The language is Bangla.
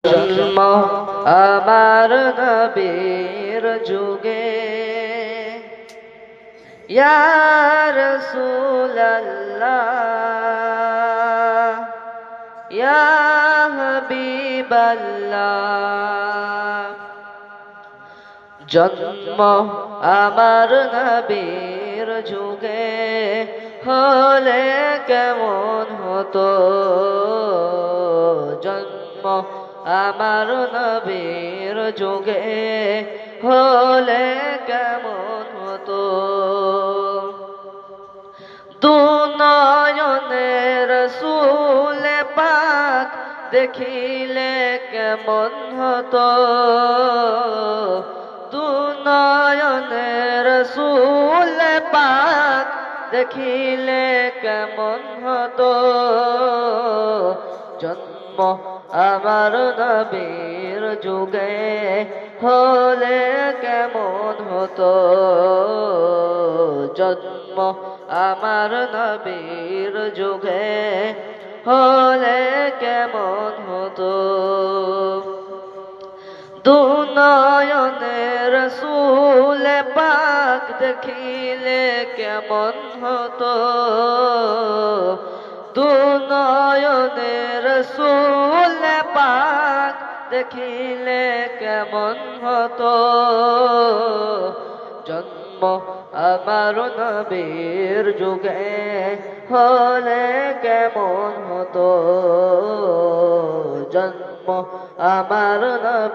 জন্ম আমার নবীর যুগে ইয়া রাসূলুল্লাহ ইয়া হাবিবাল্লাহ। জন্ম আমার নবীর যুগে হলে কেমন হতো, জন্ম আমার নবীর যুগে হলে কেমন হতো। দুনয়নে রাসূল পাক দেখিলে কেমন হতো, দুনয়নে রাসূল পাক দেখিলে কেমন হতো। জন্ম আমার নবীর যুগে হলে কেমন হতো, জন্ম আমার নবীর যুগে হলে কেমন হতো। দুনয়নে রাসূল পাক দেখিলে কেমন হতো, দুনয়নে রাসূল পাক দেখিলে কেমন হতো। জন্ম আমার নবীর যুগে হলে কেমন হতো, জন্ম আমার নবী